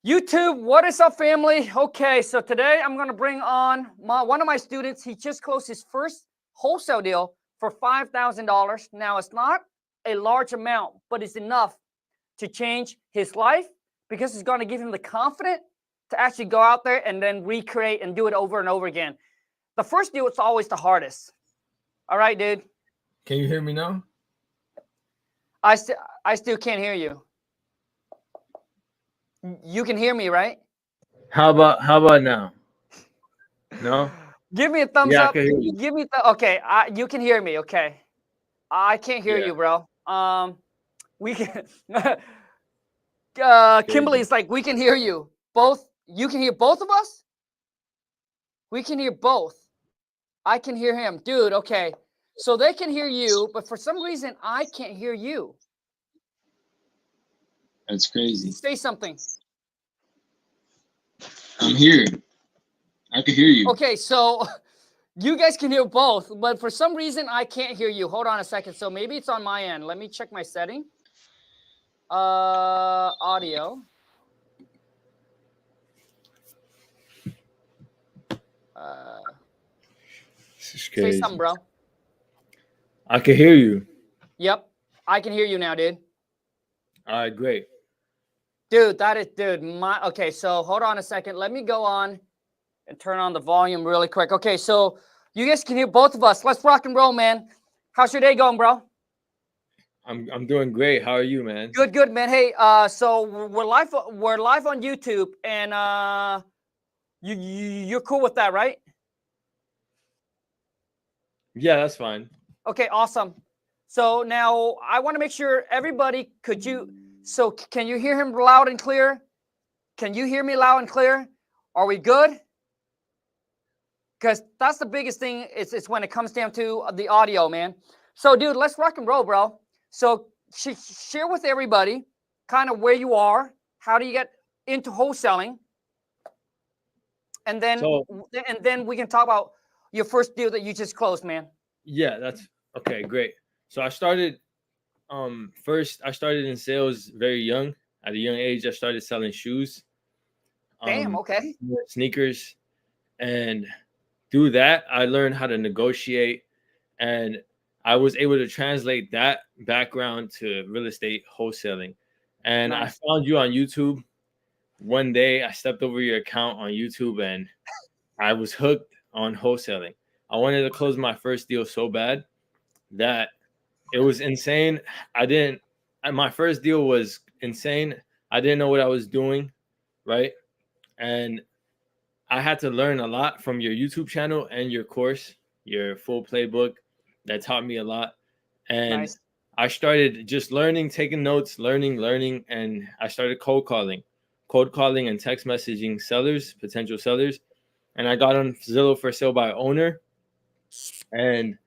YouTube, what is up, family? Okay, so today I'm going to bring on one of my students. He just closed his first wholesale deal for $5,000. Now, it's not a large amount, but it's enough to change his life because it's going to give him the confidence to actually go out there and then recreate and do it over and over again. The first deal is always the hardest. All right, dude. Can you hear me now? I still can't hear you. You can hear me, right? How about now? No? Give me a thumbs Yeah, I up. can hear you. Give me okay. You can hear me. Okay. I can't hear you, bro. We can. Kimberly's like, we can hear you both. You can hear both of us. We can hear both. I can hear him, dude. Okay, so they can hear you, but for some reason I can't hear you. That's crazy. Say something. I'm here. I can hear you. Okay, so you guys can hear both, but for some reason I can't hear you. Hold on a second. So maybe it's on my end. Let me check my setting. Audio. This is crazy. Say something, bro. I can hear you. Yep, I can hear you now, dude. All right, great. Dude, okay, so hold on a second. Let me go on and turn on the volume really quick. Okay, so you guys can hear both of us. Let's rock and roll, man. How's your day going, bro? I'm doing great. How are you, man? Good, man. Hey, so we're live on YouTube, and you're cool with that, right? Yeah, that's fine. Okay, awesome. So now I want to make sure everybody, so can you hear him loud and clear? Can you hear me loud and clear? Are we good? Because that's the biggest thing. It's when it comes down to the audio, man. So, dude, let's rock and roll, bro. So share with everybody kind of where you are. How do you get into wholesaling? And then we can talk about your first deal that you just closed, man. Yeah, that's okay. Great. So I started in sales very young. At a young age, I started selling shoes. Damn, okay. Sneakers. And through that, I learned how to negotiate, and I was able to translate that background to real estate wholesaling. And nice. I found you on YouTube. One day I stepped over your account on YouTube and I was hooked on wholesaling. I wanted to close my first deal so bad that it was insane. My first deal was insane. I didn't know what I was doing, right? And I had to learn a lot from your YouTube channel and your course, your full playbook that taught me a lot. And nice. I started just learning, taking notes, learning, and I started cold calling and text messaging sellers, potential sellers. And I got on Zillow for sale by owner. And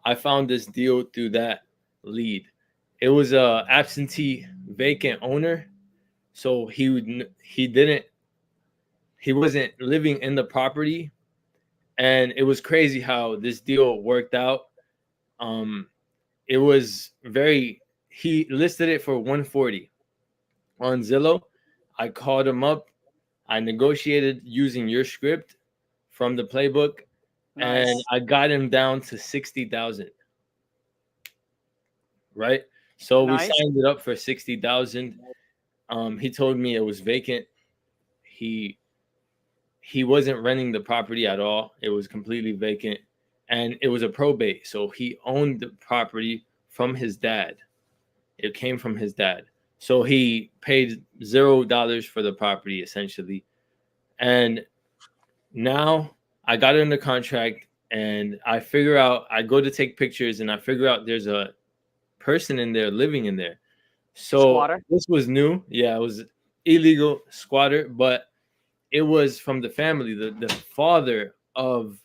I found this deal through that lead. It was a absentee vacant owner. So he wasn't living in the property. And it was crazy how this deal worked out. It was he listed it for $140 on Zillow. I called him up. I negotiated using your script from the playbook. Nice. And I got him down to $60,000. Right? So nice. We signed it up for $60,000. He told me it was vacant. He wasn't renting the property at all. It was completely vacant. And it was a probate. So he owned the property from his dad. It came from his dad. So he paid $0 for the property, essentially. And now I got it under contract, and I go to take pictures, and I figure out there's a person in there living in there. So squatter. This was new. Yeah, it was illegal squatter, but it was from the family, the father of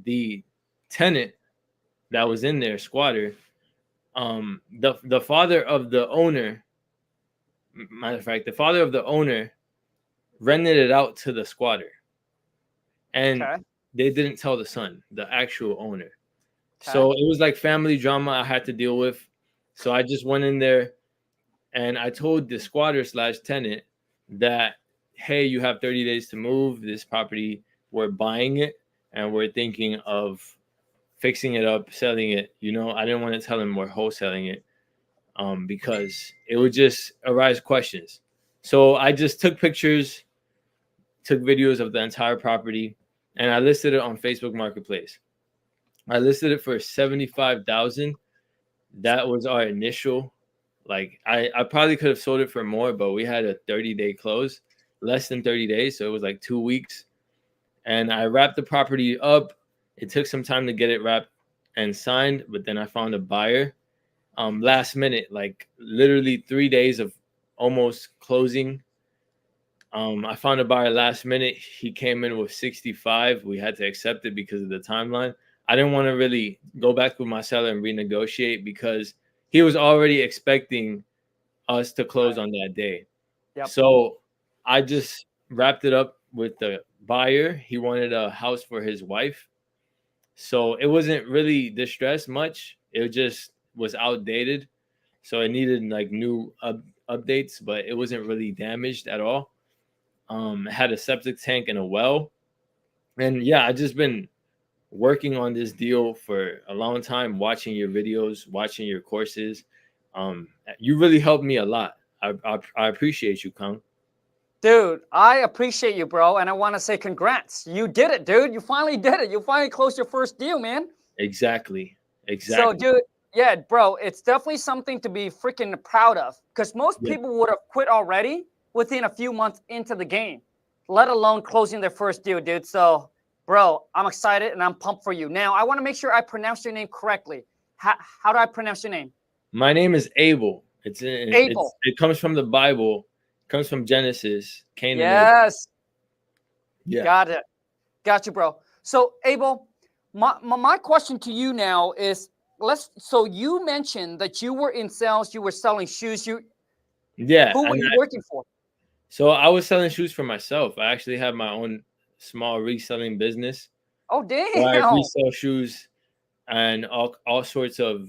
the tenant that was in there, squatter. The father of the owner, matter of fact, the father of the owner rented it out to the squatter. And they didn't tell the son, the actual owner. Okay. So it was like family drama I had to deal with. So I just went in there and I told the squatter / tenant that hey, you have 30 days to move this property. We're buying it and we're thinking of fixing it up, selling it. You know, I didn't want to tell him we're wholesaling it because it would just arise questions. So I just took pictures, took videos of the entire property, and I listed it on Facebook Marketplace. I listed it for 75,000. That was our initial. Like I probably could have sold it for more, but we had a 30-day close, less than 30 days, so it was like 2 weeks. And I wrapped the property up. It took some time to get it wrapped and signed, but then I found a buyer last minute, like literally 3 days of almost closing. I found a buyer last minute. He came in with 65. We had to accept it because of the timeline. I didn't want to really go back with my seller and renegotiate because he was already expecting us to close on that day. Yep. So I just wrapped it up with the buyer. He wanted a house for his wife. So it wasn't really distressed much. It just was outdated. So it needed like new updates, but it wasn't really damaged at all. It had a septic tank and a well. And yeah, I just been working on this deal for a long time, watching your videos, watching your courses. You really helped me a lot. I appreciate you, Khang. Dude, I appreciate you, bro. And I want to say congrats. You did it, dude. You finally did it. You finally closed your first deal, man. Exactly. So, dude, yeah, bro, it's definitely something to be freaking proud of because most people would have quit already within a few months into the game, let alone closing their first deal, dude. So, bro, I'm excited and I'm pumped for you. Now, I want to make sure I pronounce your name correctly. How do I pronounce your name? My name is Abel. Abel. It comes from the Bible. It comes from Genesis. Cain Yes. Yeah. Got it. Got you, bro. So, Abel, my question to you now is, so you mentioned that you were in sales, you were selling shoes. Who were you working for? So I was selling shoes for myself. I actually have my own small reselling business. Oh, damn. Where I resell shoes and all sorts of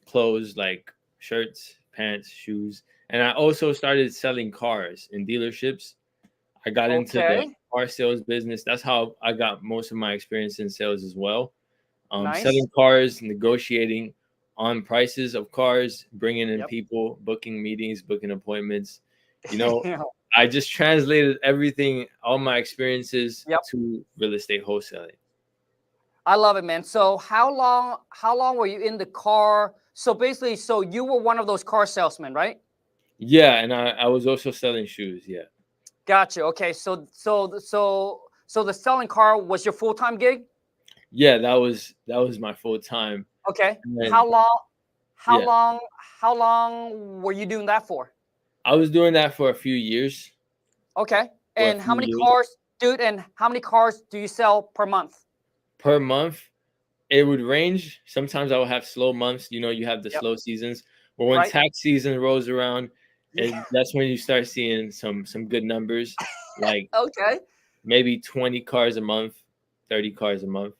clothes like shirts, pants, shoes. And I also started selling cars in dealerships. I got into the car sales business. That's how I got most of my experience in sales as well. Nice. Selling cars, negotiating on prices of cars, bringing in people, booking meetings, booking appointments. You know, I just translated everything, all my experiences to real estate wholesaling. I love it, man. So how long were you in the car? So basically, so you were one of those car salesmen, right? Yeah, and I was also selling shoes. Yeah. Gotcha. Okay, so the selling car was your full-time gig? Yeah, that was my full time. Okay. Then, how long were you doing that for? I was doing that for a few years. Okay. And how many cars, dude, and how many cars do you sell per month? Per month, it would range. Sometimes I would have slow months. You know, you have the slow seasons. But when tax season rolls around, that's when you start seeing some good numbers. Like maybe 20 cars a month, 30 cars a month.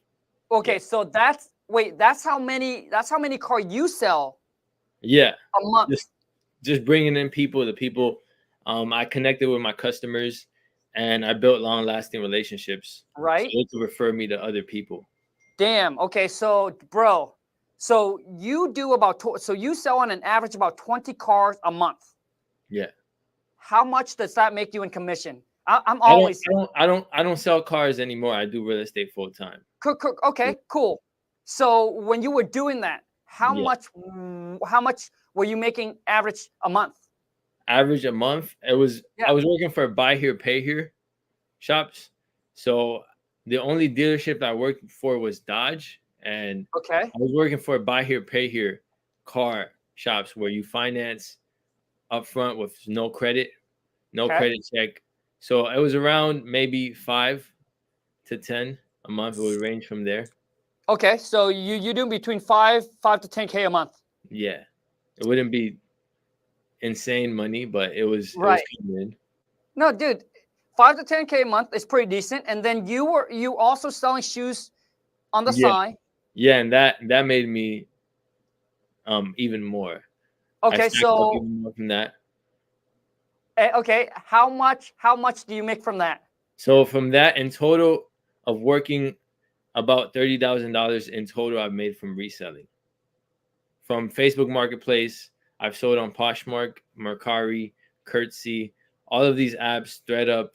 Okay, so that's how many cars you sell? Yeah, a month. Just bringing in the people. I connected with my customers, and I built long-lasting relationships. Right. So they could refer me to other people. Damn. Okay, so bro, so you do so you sell on an average about 20 cars a month. Yeah. How much does that make you in commission? I don't sell cars anymore. I do real estate full time. Okay, cool. So when you were doing that, how much were you making average a month? Average a month? I was working for buy here, pay here shops. So the only dealership that I worked for was Dodge, and I was working for buy here, pay here car shops where you finance upfront with no credit, credit check. So it was around maybe 5 to 10 a month. It would range from there. Okay, so you do between 5 to 10K a month. Yeah, it wouldn't be insane money, but it was right. It was coming in. No, dude, 5 to 10K a month is pretty decent. And then you also selling shoes on the side. Yeah, and that made me even more. Okay, so even more from that. Okay, how much do you make from that? So from that, in total of working, about $30,000 in total I've made from reselling. From Facebook Marketplace, I've sold on Poshmark, Mercari, Curtsy, all of these apps, ThreadUp,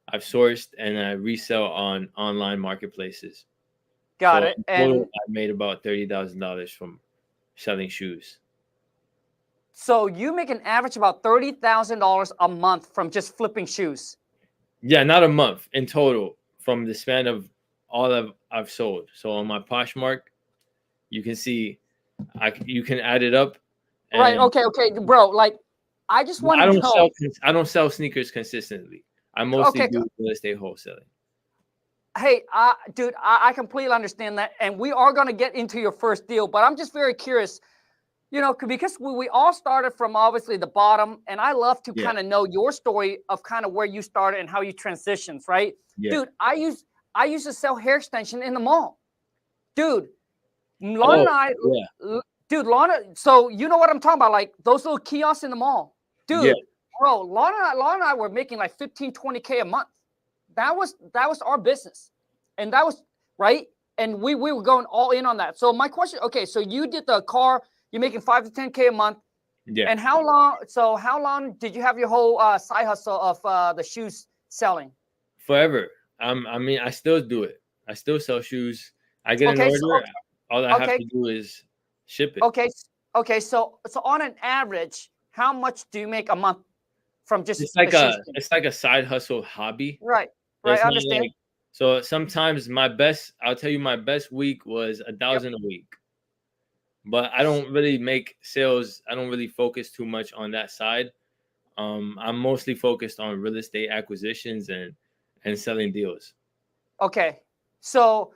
I've sourced and I resell on online marketplaces. Got So it. in And total, I made about $30,000 from selling shoes. so you make an average about $30,000 a month from just flipping shoes. Yeah, not a month in total from the span of all I've sold. So on my Poshmark, you can see you can add it up. Right. And Okay, bro. Like, I just want to know. I don't sell sneakers consistently. I mostly Okay, do real estate wholesaling. hey, dude, I completely understand that, and we are going to get into your first deal, but I'm just very curious, you know, because we all started from obviously the bottom, and I love to Yeah. kind of know your story of kind of where you started and how you transitions, right? Yeah. Dude, I used to sell hair extension in the mall. Dude, Lana and I, dude, Lana, so you know what I'm talking about, like those little kiosks in the mall. Dude, Yeah. bro, Lana and I were making like 15, 20K a month. That was our business. And that was right. And we were going all in on that. So my question, okay, so you did the car, you're making 5 to 10K a month. Yeah. And how long did you have your whole side hustle of the shoes selling? Forever. I mean, I still do it. I still sell shoes. I get an order. All I have to do is ship it. Okay. So on an average, how much do you make a month from just it's like a side hustle hobby. Right. I understand. Like, so sometimes I'll tell you my best week was 1,000 a week. But I don't really make sales. I don't really focus too much on that side. I'm mostly focused on real estate acquisitions and selling deals. Okay. So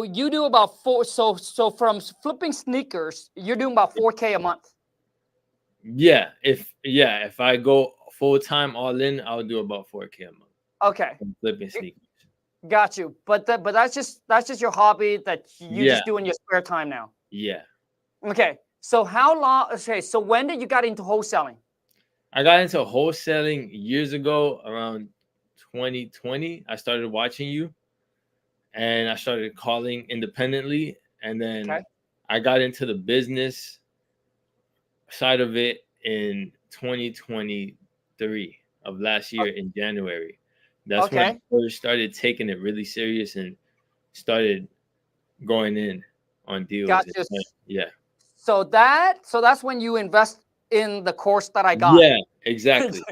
you do about so from flipping sneakers, you're doing about 4K a month. Yeah. If I go full time all in, I'll do about 4K a month. Okay. From flipping sneakers. Got you. But that's just your hobby that you just do in your spare time now. Yeah. Okay. So how long? Okay. So when did you got into wholesaling? I got into wholesaling years ago, around 2020. I started watching you, and I started calling independently, and then I got into the business side of it in 2023 of last year in January. That's when I first started taking it really serious and started going in on deals. Gotcha. Yeah. So that's when you invest in the course that I got. Yeah, exactly.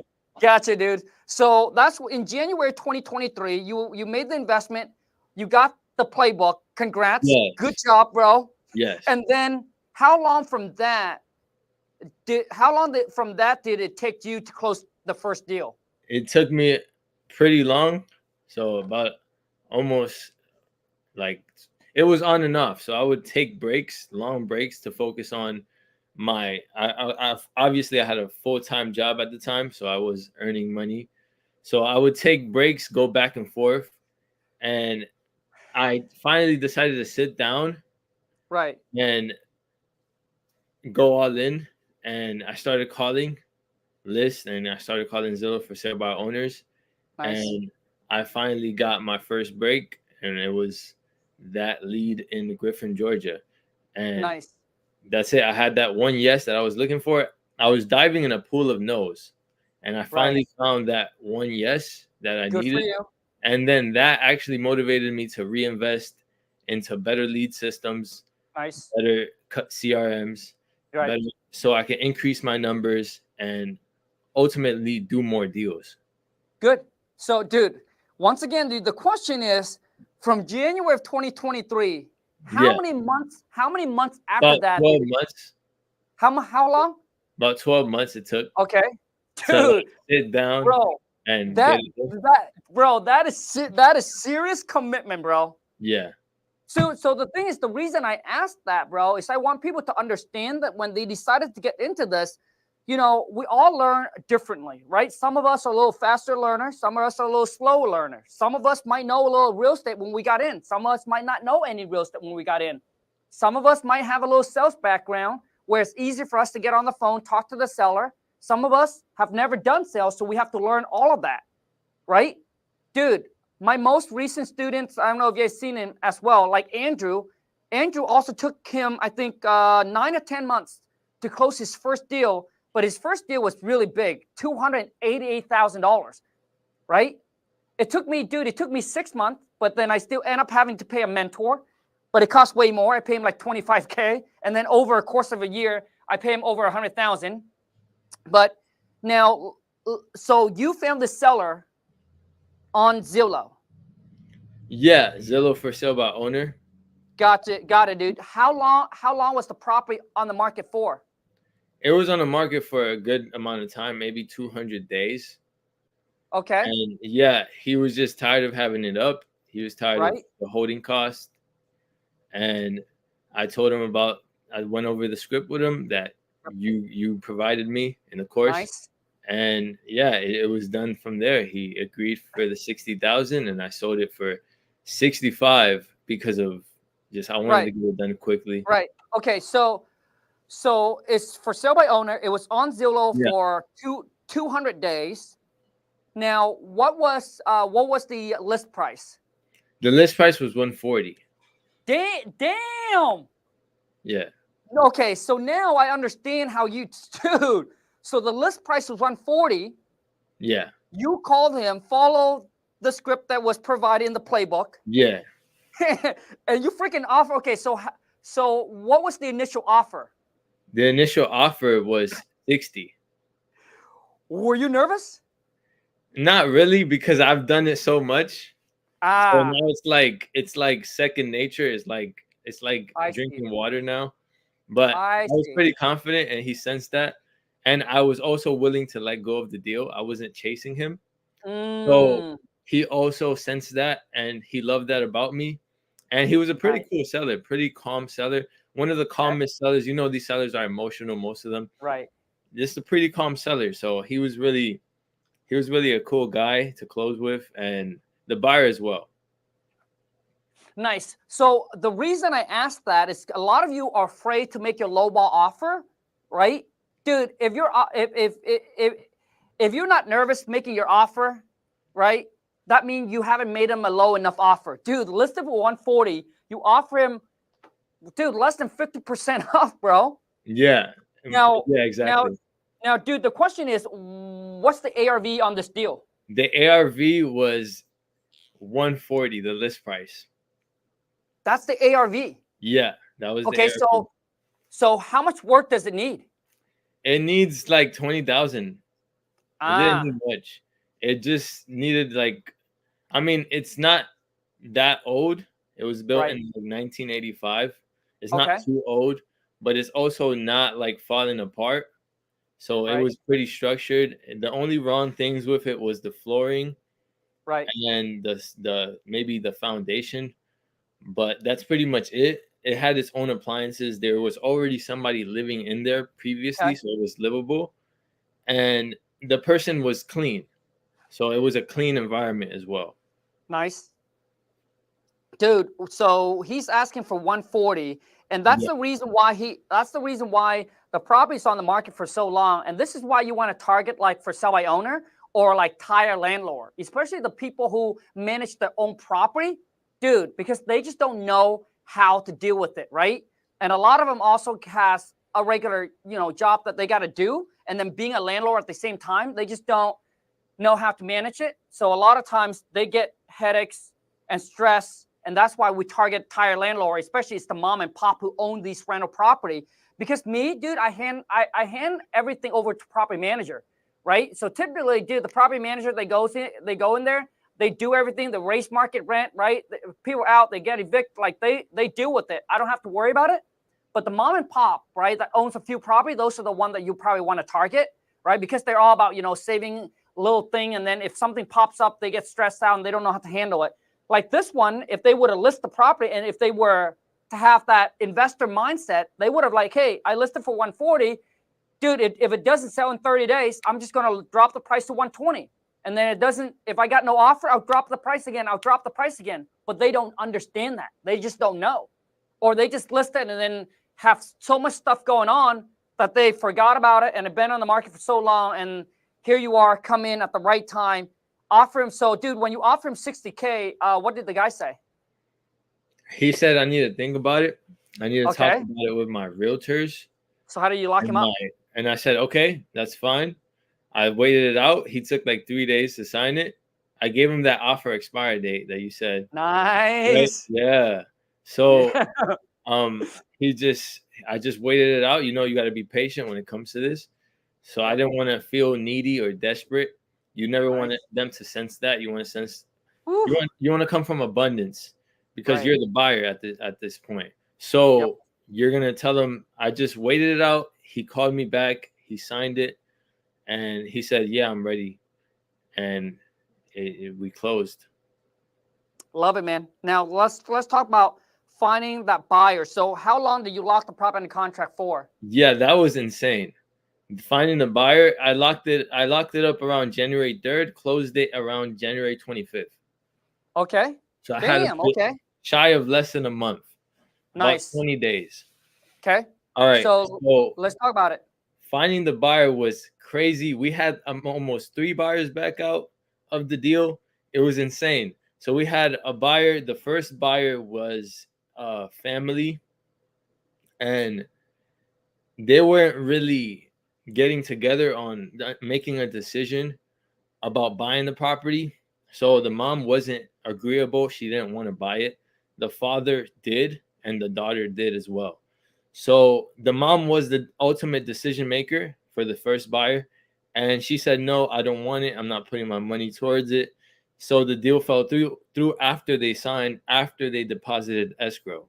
Gotcha, dude. So that's in January 2023. You made the investment. You got the playbook. Congrats. Yes. Good job, bro. Yes. And then how long from that did it take you to close the first deal? It took me pretty long. So about almost like it was on and off. So I would take long breaks to focus on I obviously I had a full-time job at the time, so I was earning money. So I would take breaks, go back and forth, and I finally decided to sit down, right, and go all in. And I started calling lists, and I started calling Zillow for sale by owners. Nice. And I finally got my first break, and it was that lead in Griffin, Georgia. And nice. That's it. I had that one yes that I was looking for. I was diving in a pool of no's, and I finally found that one yes that I needed. For you. And then that actually motivated me to reinvest into better lead systems, nice, better CRMs, better, so I can increase my numbers and ultimately do more deals. Good. So, dude, once again, dude, the question is from January of 2023. How many months after about that? 12 months. How long? About 12 months it took. Okay. Dude, sit down, bro. And that is serious commitment, bro. Yeah. So the thing is, the reason I asked that, bro, is I want people to understand that when they decided to get into this, you know, we all learn differently, right? Some of us are a little faster learners. Some of us are a little slower learners. Some of us might know a little real estate when we got in. Some of us might not know any real estate when we got in. Some of us might have a little sales background where it's easy for us to get on the phone, talk to the seller, Some of us have never done sales, so we have to learn all of that, right? Dude, my most recent students, I don't know if you guys seen him as well, like Andrew. Andrew also took him, I think, 9 or 10 months to close his first deal, but his first deal was really big, $288,000, right? It took me 6 months, but then I still end up having to pay a mentor, but it costs way more. I pay him like $25K, and then over a course of a year, I pay him over $100,000. But now, so you found the seller on Zillow. Yeah, Zillow for sale by owner. Got it, dude. How long was the property on the market for? It was on the market for a good amount of time, maybe 200 days. Okay. And yeah, he was just tired of having it up. He was tired of the holding cost. And I told him I went over the script with him that you provided me in the course. Nice. And yeah, it was done from there. He agreed for the 60,000 and I sold it for 65 because of just I wanted to get it done quickly. Right. Okay. So it's for sale by owner. It was on Zillow for 200 days. Now, what was the list price? The list price was 140. Damn. Yeah. Okay, so now I understand how you, dude. So the list price was 140. Yeah. You called him, followed the script that was provided in the playbook. Yeah. And you freaking offer. Okay, so what was the initial offer? The initial offer was 60. Were you nervous? Not really, because I've done it so much. So now it's like second nature. It's like drinking water now. But I was pretty confident, and he sensed that. And I was also willing to let go of the deal. I wasn't chasing him. So he also sensed that, and he loved that about me. And he was a pretty cool seller, pretty calm seller. One of the calmest sellers. You know, these sellers are emotional, most of them. Right. Just a pretty calm seller. So he was really a cool guy to close with, and the buyer as well. Nice. So the reason I asked that is a lot of you are afraid to make your lowball offer, right? Dude, if you're not nervous making your offer, right? That means you haven't made him a low enough offer. Dude, listed for 140, you offer him, dude, less than 50% off, bro. Yeah. Now, yeah, exactly. Now, dude, the question is, what's the ARV on this deal? The ARV was 140, the list price. That's the ARV. Yeah, that was okay. The ARV. So how much work does it need? It needs like 20,000. It didn't need much. It just needed it's not that old. It was built in 1985. It's not too old, but it's also not like falling apart. So it was pretty structured. The only wrong things with it was the flooring, and the maybe the foundation, but that's pretty much it. It had its own appliances. There was already somebody living in there previously, so it was livable, and the person was clean, so it was a clean environment as well. Nice, dude. So he's asking for 140, and that's the reason why the property's on the market for so long. And this is why you want to target like for sell by owner or like tire landlord, especially the people who manage their own property, dude, because they just don't know how to deal with it, right? And a lot of them also has a regular, job that they got to do. And then being a landlord at the same time, they just don't know how to manage it. So a lot of times they get headaches and stress. And that's why we target tire landlord, especially it's the mom and pop who own these rental property. Because me, dude, I hand everything over to property manager, right? So typically, dude, the property manager, they go in there, they do everything, the raise market rent, right? People out, they get evicted, like they deal with it. I don't have to worry about it. But the mom and pop, right, that owns a few property, those are the one that you probably want to target, right? Because they're all about, saving a little thing. And then if something pops up, they get stressed out and they don't know how to handle it. Like this one, if they would have listed the property and if they were to have that investor mindset, they would have like, hey, I listed for 140. Dude, if it doesn't sell in 30 days, I'm just going to drop the price to 120. And then it doesn't, if I got no offer, I'll drop the price again. But they don't understand that. They just don't know. Or they just list it and then have so much stuff going on that they forgot about it and have been on the market for so long, and here you are, come in at the right time, offer him. So, dude, when you offer him 60K, what did the guy say? He said, I need to think about it. I need to talk Okay. about it with my realtors. So how do you lock him up? And I said, okay, that's fine. I waited it out. He took like 3 days to sign it. I gave him that offer expiry date that you said. Nice. Right? Yeah. So I just waited it out. You know, you got to be patient when it comes to this. So I didn't want to feel needy or desperate. You never want them to sense that. You want to sense you want to come from abundance because you're the buyer at this point. So you're gonna tell them, I just waited it out. He called me back, he signed it, and he said, yeah, I'm ready. And we closed. Love it, man. Now let's talk about finding that buyer. So how long did you lock the property under contract for? Yeah, that was insane. Finding the buyer, I locked it up around January 3rd, closed it around January 25th. Okay. So I had shy of less than a month. Nice. About 20 days. Okay. All right. So let's talk about it. Finding the buyer was crazy. We had almost 3 buyers back out of the deal. It was insane. So we had a buyer. The first buyer was a family, and they weren't really getting together on making a decision about buying the property. So the mom wasn't agreeable. She didn't want to buy it. The father did, and the daughter did as well. So the mom was the ultimate decision maker for the first buyer, and she said, no, I don't want it. I'm not putting my money towards it. So the deal fell through after they signed, after they deposited escrow.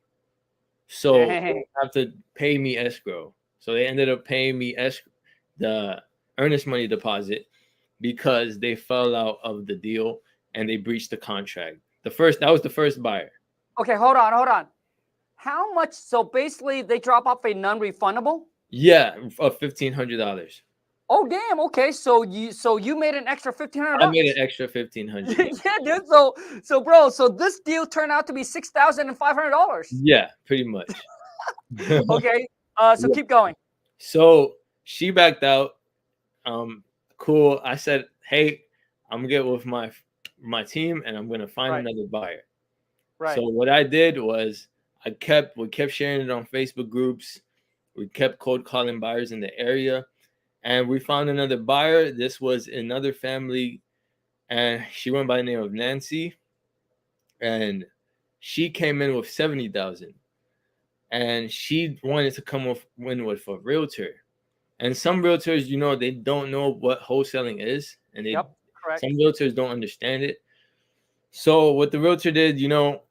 So they have to pay me escrow. So they ended up paying me the earnest money deposit because they fell out of the deal and they breached the contract. That was the first buyer. Okay, hold on. How much? So basically, they drop off a non-refundable. Yeah, of $1,500. Oh damn! Okay, so you made an extra $1,500. I made an extra $1,500. Yeah, dude. So bro, so this deal turned out to be $6,500. Yeah, pretty much. Okay. So keep going. So she backed out. Cool. I said, hey, I'm gonna get with my team and I'm gonna find another buyer. Right. So what I did was we kept sharing it on Facebook groups. We kept cold calling buyers in the area, and we found another buyer. This was another family, and she went by the name of Nancy, and she came in with $70,000, and she wanted to come in with a realtor. And some realtors, you know, they don't know what wholesaling is, and some realtors don't understand it. So what the realtor did, you know,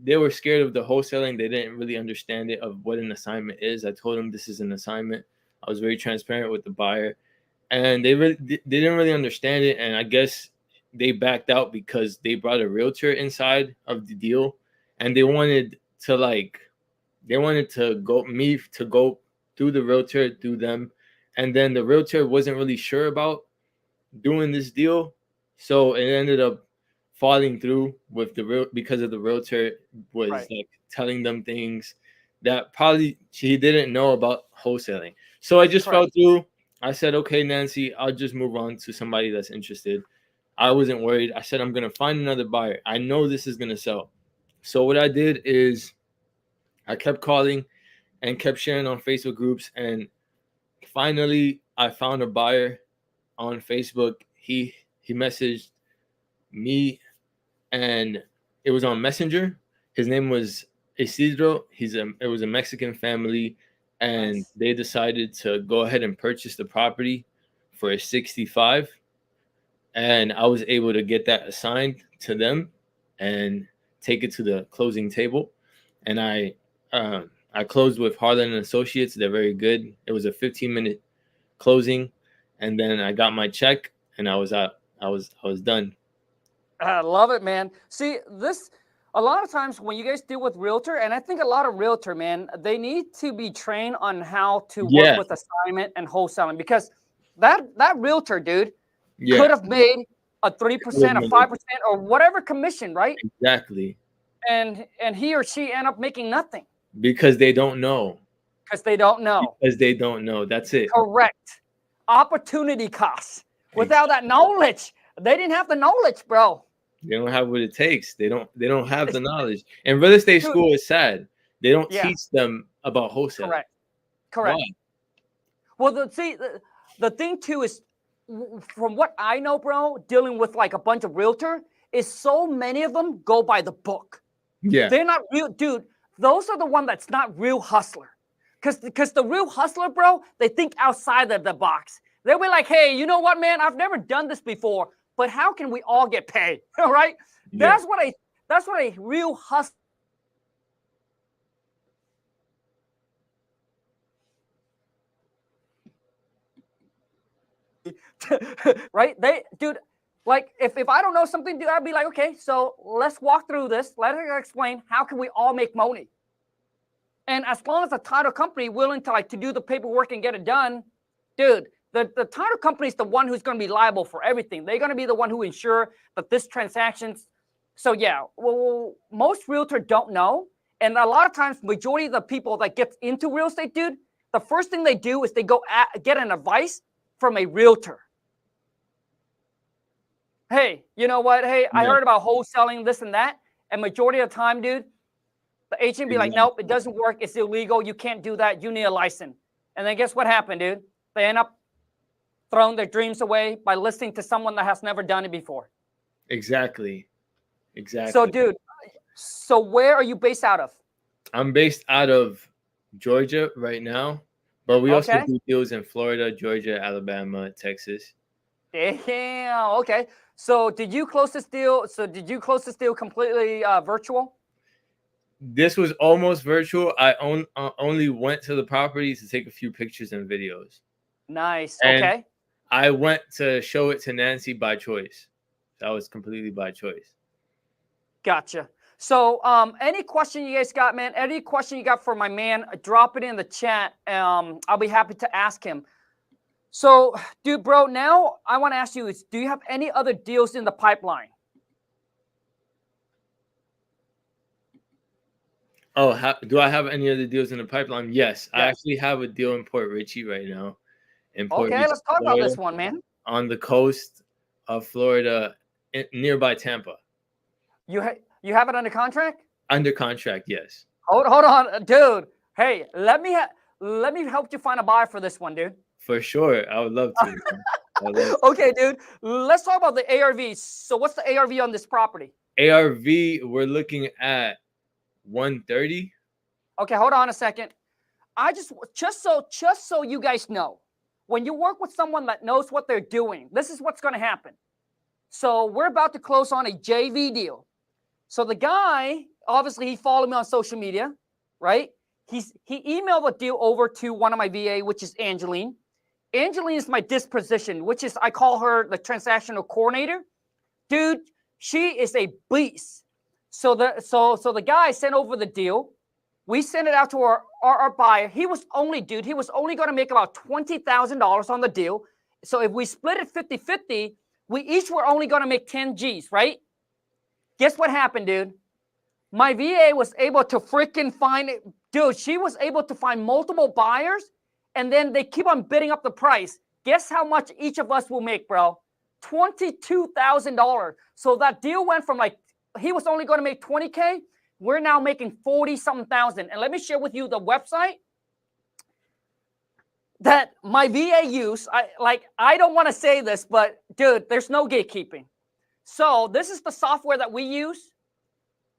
they were scared of the wholesaling. They didn't really understand it of what an assignment is. I told them this is an assignment. I was very transparent with the buyer, and they didn't really understand it. And I guess they backed out because they brought a realtor inside of the deal, and they wanted to go through the realtor, through them, and then the realtor wasn't really sure about doing this deal, so it ended up falling through with because of the realtor was like telling them things that probably she didn't know about wholesaling. So I just fell through. I said, okay, Nancy, I'll just move on to somebody that's interested. I wasn't worried. I said, I'm gonna find another buyer. I know this is gonna sell. So what I did is I kept calling and kept sharing on Facebook groups, and finally I found a buyer on Facebook. He messaged me, and it was on Messenger. His name was Isidro. It was a Mexican family, and they decided to go ahead and purchase the property for $65,000, and I was able to get that assigned to them and take it to the closing table. And I closed with Harlan and Associates. They're very good. It was a 15-minute closing, and then I got my check, and I was out. I was done. I love it, man. See, a lot of times when you guys deal with realtor, and I think a lot of realtor, man, they need to be trained on how to work with assignment and wholesaling, because that realtor, dude, could have made a 3%, a 5%, or whatever commission, right? Exactly. And he or she end up making nothing because they don't know. Because they don't know. Because they don't know. That's it. Correct. Opportunity costs. Without that knowledge, they didn't have the knowledge, bro. They don't have what it takes. They don't have the knowledge. And real estate school is sad. They don't teach them about wholesale. Correct. Why? Well, the thing too is, from what I know, bro, dealing with like a bunch of realtor, is so many of them go by the book. Yeah. They're not real, dude. Those are the one that's not real hustler. Because the real hustler, bro, they think outside of the box. They'll be like, hey, you know what, man? I've never done this before, but how can we all get paid? All right? Yeah. That's what a real hustler. Right? Dude, like if I don't know something, dude, I'd be like, okay, so let's walk through this. Let us explain how can we all make money. And as long as the title company willing to do the paperwork and get it done, dude, the title company is the one who's going to be liable for everything. They're going to be the one who ensure that this transactions. So yeah, well, most realtors don't know. And a lot of times, majority of the people that get into real estate, dude, the first thing they do is they go get an advice from a realtor. Hey, you know what? Hey, I heard about wholesaling, this and that. And majority of the time, dude, the agent be like, nope, it doesn't work. It's illegal. You can't do that. You need a license. And then guess what happened, dude? They end up throwing their dreams away by listening to someone that has never done it before. Exactly. So, dude, so where are you based out of? I'm based out of Georgia right now, but we also do deals in Florida, Georgia, Alabama, Texas. Damn. Okay. So did you close this deal? Completely virtual? This was almost virtual. I only went to the properties to take a few pictures and videos. Nice. And okay. I went to show it to Nancy by choice. That was completely by choice. Gotcha. So any question you guys got, man, any question you got for my man, drop it in the chat. I'll be happy to ask him. So, dude, bro, now I want to ask you is, do you have any other deals in the pipeline? Oh, do I have any other deals in the pipeline? Yes. I actually have a deal in Port Richey right now. Okay, let's talk about this one, man. On the coast of Florida, nearby Tampa. You have it under contract? Under contract, yes. Hold on, dude. Hey, let me help you find a buyer for this one, dude. For sure. I would love to. Okay, dude. Let's talk about the ARV. So what's the ARV on this property? ARV, we're looking at 130. Okay, hold on a second. I just so you guys know, when you work with someone that knows what they're doing, this is what's going to happen. So we're about to close on a JV deal. So the guy, obviously, he followed me on social media, right? He emailed the deal over to one of my VA, which is Angeline. Angeline is my disposition, which is, I call her the transactional coordinator. Dude, she is a beast. So the guy sent over the deal. We sent it out to our buyer. He was only going to make about $20,000 on the deal. So if we split it 50-50, we each were only going to make 10 G's, right? Guess what happened, dude? My VA was able to freaking find it. Dude, she was able to find multiple buyers, and then they keep on bidding up the price. Guess how much each of us will make, bro? $22,000. So that deal went from he was only going to make 20K. We're now making 40-something thousand. And let me share with you the website that my VA used. I don't want to say this, but dude, there's no gatekeeping. So this is the software that we use.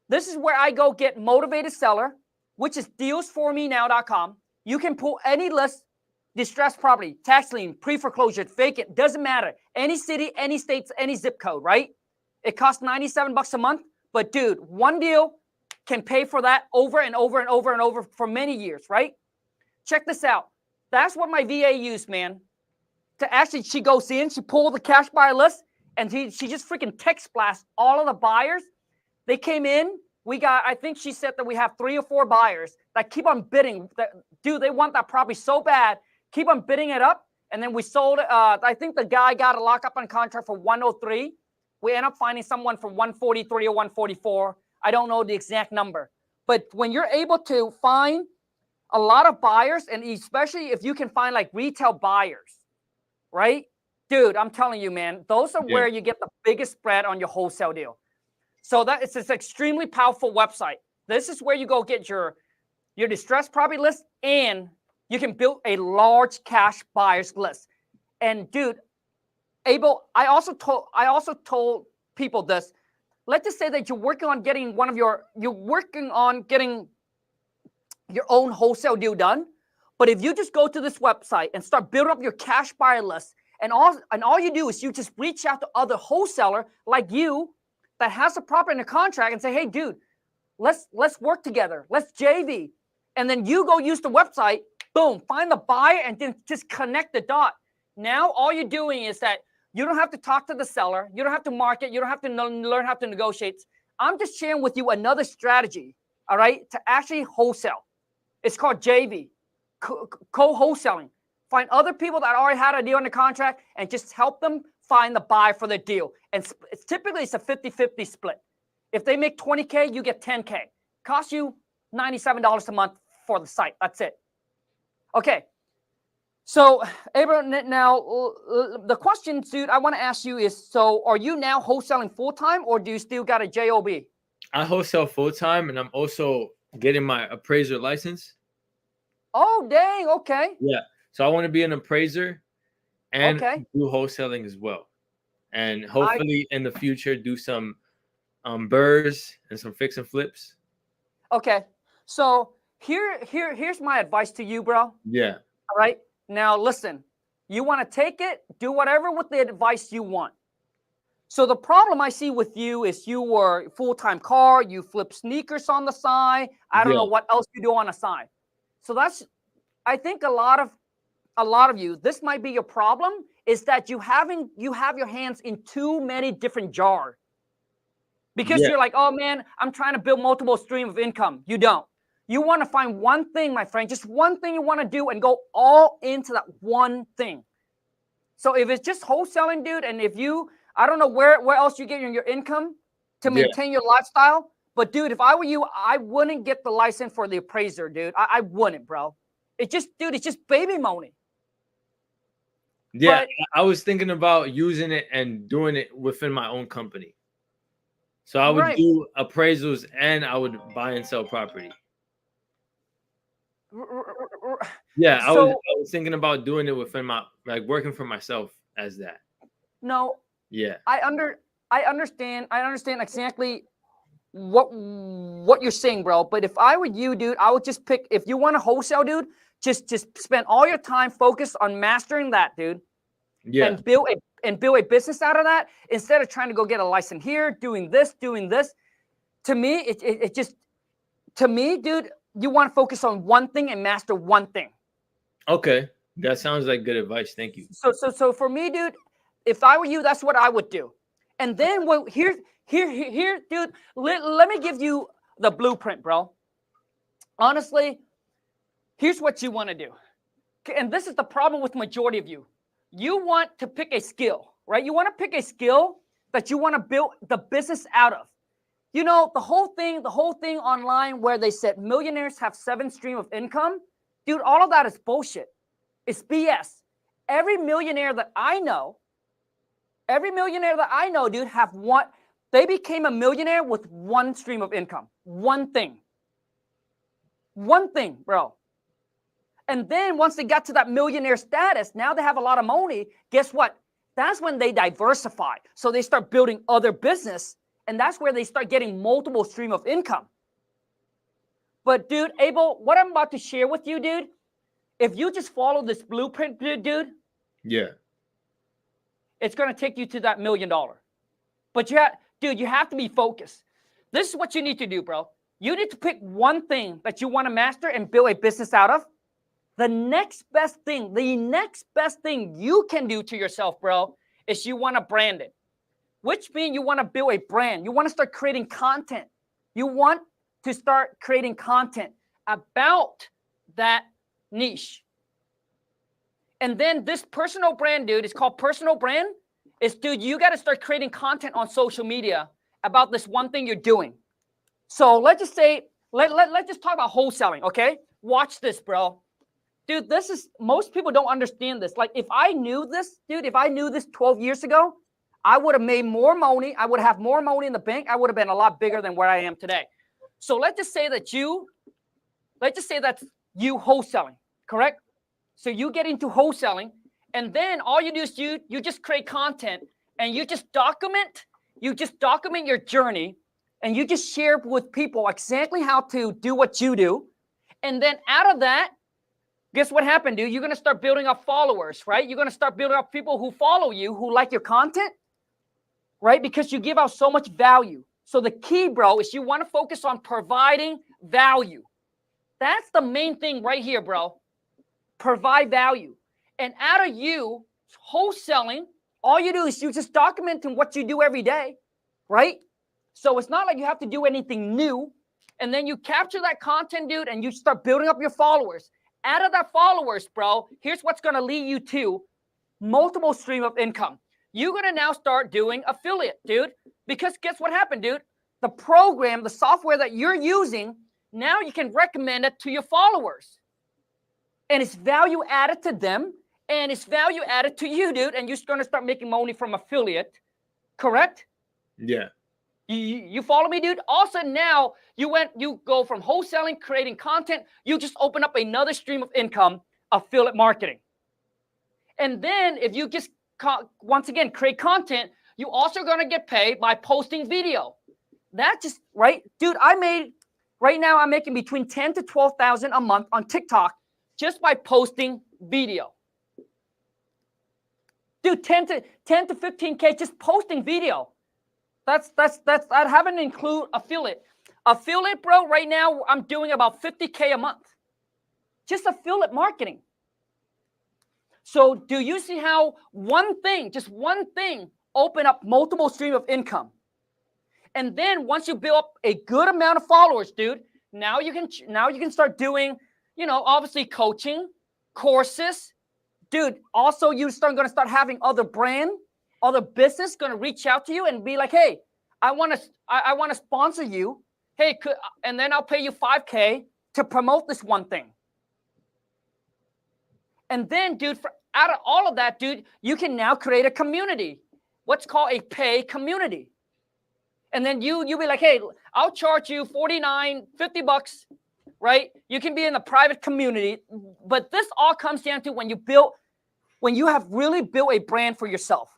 This is where I go get Motivated Seller, which is dealsformenow.com. You can pull any list, distressed property, tax lien, pre-foreclosure, vacant, doesn't matter. Any city, any states, any zip code, right? It costs $97 a month. But dude, one deal can pay for that over and over and over and over for many years, right? Check this out. That's what my VA used, man. To actually, she goes in, she pulls the cash buyer list, and she just freaking text blasts all of the buyers. They came in. I think she said that we have 3 or 4 buyers that keep on bidding. Dude, they want that property so bad. Keep on bidding it up. And then we sold it. I think the guy got a lockup on contract for 103. We end up finding someone for 143 or 144. I don't know the exact number. But when you're able to find a lot of buyers, and especially if you can find like retail buyers, right? Dude, I'm telling you, man, those are where you get the biggest spread on your wholesale deal. So that it's this extremely powerful website. This is where you go get your distressed property list, and you can build a large cash buyers list. And dude, Abel, I also told people this. Let's just say that you're working on getting your own wholesale deal done. But if you just go to this website and start building up your cash buyer list, and all you do is you just reach out to other wholesaler like you that has a property in a contract and say, hey, dude, let's work together. Let's JV. And then you go use the website, boom, find the buyer and then just connect the dot. Now all you're doing is that you don't have to talk to the seller. You don't have to market. You don't have to learn how to negotiate. I'm just sharing with you another strategy, all right, to actually wholesale. It's called JV, co-wholesaling. Find other people that already had a deal in the contract and just help them find the buyer for the deal. And it's typically a 50-50 split. If they make 20K, you get 10K. Costs you $97 a month for the site. That's it. Okay. So, Abraham, now the question, dude, I want to ask you is, so are you now wholesaling full-time or do you still got a JOB? I wholesale full-time, and I'm also getting my appraiser license. Oh, dang. Okay. Yeah. So I want to be an appraiser and do wholesaling as well. And hopefully in the future, do some burrs and some fix and flips. Okay. So here's my advice to you, bro. Yeah. All right. Now, listen, you want to take it, do whatever with the advice you want. So the problem I see with you is you were full-time car, you flip sneakers on the side. I don't know what else you do on the side. So that's, I think a lot of you, this might be your problem, is that you have your hands in too many different jars. Because you're like, oh man, I'm trying to build multiple streams of income. You don't. You want to find one thing, my friend, just one thing you want to do and go all into that one thing. So if it's just wholesaling, dude, and if you, I don't know where else you get your income to maintain your lifestyle, but dude, if I were you, I wouldn't get the license for the appraiser, dude. I wouldn't, bro. It's just baby money. Yeah, but I was thinking about using it and doing it within my own company. So I would do appraisals and I would buy and sell property. Yeah, I was thinking about doing it within my, like, working for myself as that. No. Yeah. I understand exactly what you're saying, bro. But if I were you, dude, I would just pick, if you want to wholesale, dude, just spend all your time focused on mastering that, dude. Yeah. And build a business out of that instead of trying to go get a license here, doing this. To me, it just, to me, dude, you want to focus on one thing and master one thing. Okay. That sounds like good advice. Thank you. So for me, dude, if I were you, that's what I would do. And then here, dude, let me give you the blueprint, bro. Honestly, here's what you want to do. And this is the problem with majority of you. You want to pick a skill, right? You want to pick a skill that you want to build the business out of. You know, the whole thing online where they said millionaires have 7 streams of income, dude, all of that is bullshit. It's BS. Every millionaire that I know, dude, they became a millionaire with 1 stream of income. One thing, bro. And then once they got to that millionaire status, now they have a lot of money. Guess what? That's when they diversify. So they start building other business. And that's where they start getting multiple streams of income. But dude, Abel, what I'm about to share with you, dude, if you just follow this blueprint, dude. Yeah. It's going to take you to that $1 million. But you have to be focused. This is what you need to do, bro. You need to pick one thing that you want to master and build a business out of. The next best thing you can do to yourself, bro, is you want to brand it. Which means you want to build a brand. You want to start creating content. You want to start creating content about that niche. And then this personal brand, dude, it's called personal brand. Dude, you got to start creating content on social media about this one thing you're doing. So let's just say, let's just talk about wholesaling, okay? watch this, bro. Dude, most people don't understand this. Like, if I knew this, dude, if I knew this 12 years ago, I would have made more money. I would have more money in the bank. I would have been a lot bigger than where I am today. So let's just say that's you wholesaling, correct? So you get into wholesaling, and then all you do is you just create content, and you just document your journey, and you just share with people exactly how to do what you do. And then out of that, guess what happened, dude? You're going to start building up followers, right? You're going to start building up people who follow you, who like your content, right? Because you give out so much value. So the key, bro, is you want to focus on providing value. That's the main thing right here, bro. Provide value. And out of you wholesaling, all you do is you just documenting what you do every day, right? So it's not like you have to do anything new. And then you capture that content, dude, and you start building up your followers. Out of that followers, bro, here's what's going to lead you to multiple stream of income. You're going to now start doing affiliate, dude, because guess what happened, dude? The program, the software that you're using, now you can recommend it to your followers. And it's value added to them, and it's value added to you, dude, and you're going to start making money from affiliate, correct? Yeah. You follow me, dude? Also, now you go from wholesaling, creating content, you just open up another stream of income, affiliate marketing. And then if you just, once again, create content, you also going to get paid by posting video. That just, right? Dude, right now I'm making between 10 to 12,000 a month on TikTok just by posting video. Dude, 10 to 15K just posting video. I haven't include affiliate. Affiliate, bro, right now I'm doing about 50K a month. Just affiliate marketing. So do you see how just one thing open up multiple stream of income? And then once you build up a good amount of followers, dude, now you can start doing, obviously coaching, courses. Dude, also you're going to start having other business going to reach out to you and be like, hey, I want to sponsor you. Hey, and then I'll pay you 5K to promote this one thing. And then, dude, out of all of that, dude, you can now create a community, what's called a pay community. And then you'll be like, hey, I'll charge you $49, $50, right? You can be in the private community. But this all comes down to when you have really built a brand for yourself.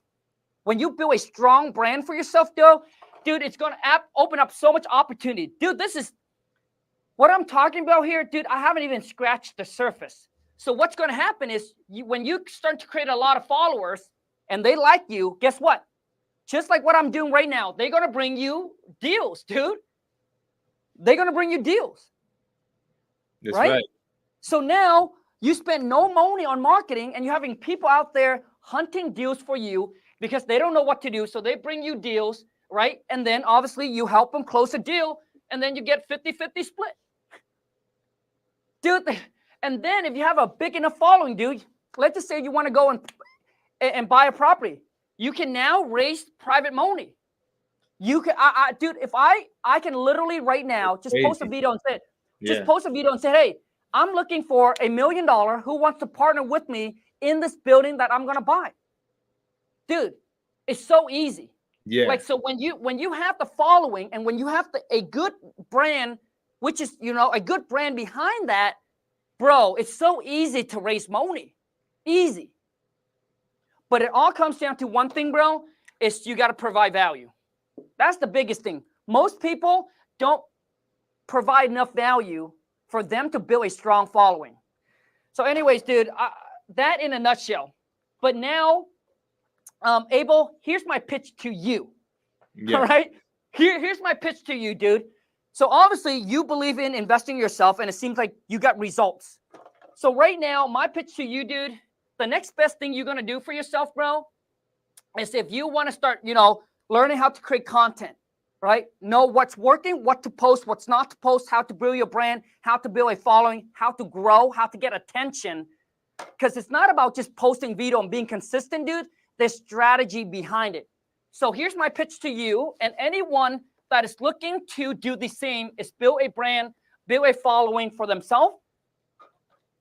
When you build a strong brand for yourself, dude, it's going to open up so much opportunity. Dude, this is what I'm talking about here, dude. I haven't even scratched the surface. So what's going to happen is when you start to create a lot of followers and they like you, guess what? Just like what I'm doing right now, they're going to bring you deals, dude. They're going to bring you deals. That's right. So now you spend no money on marketing and you're having people out there hunting deals for you because they don't know what to do. So they bring you deals, right? And then obviously you help them close a deal and then you get 50-50 split. Dude, and then if you have a big enough following, dude, let's just say you want to go and buy a property. You can now raise private money. You can, dude, if I can literally right now just post a video and say, hey, I'm looking for $1 million who wants to partner with me in this building that I'm going to buy. Dude, it's so easy. Yeah. Like, so when you have the following and when you have a good brand, which is, a good brand behind that, bro, it's so easy to raise money. Easy. But it all comes down to one thing, bro, is you got to provide value. That's the biggest thing. Most people don't provide enough value for them to build a strong following. So anyways, dude, that in a nutshell. But now, Abel, here's my pitch to you. Yeah. All right? Here's my pitch to you, dude. So obviously you believe in investing yourself and it seems like you got results. So right now, my pitch to you, dude, the next best thing you're going to do for yourself, bro, is if you want to start, learning how to create content, right? Know what's working, what to post, what's not to post, how to build your brand, how to build a following, how to grow, how to get attention. Because it's not about just posting video and being consistent, dude. There's strategy behind it. So here's my pitch to you and anyone that is looking to do the same is build a brand, build a following for themselves.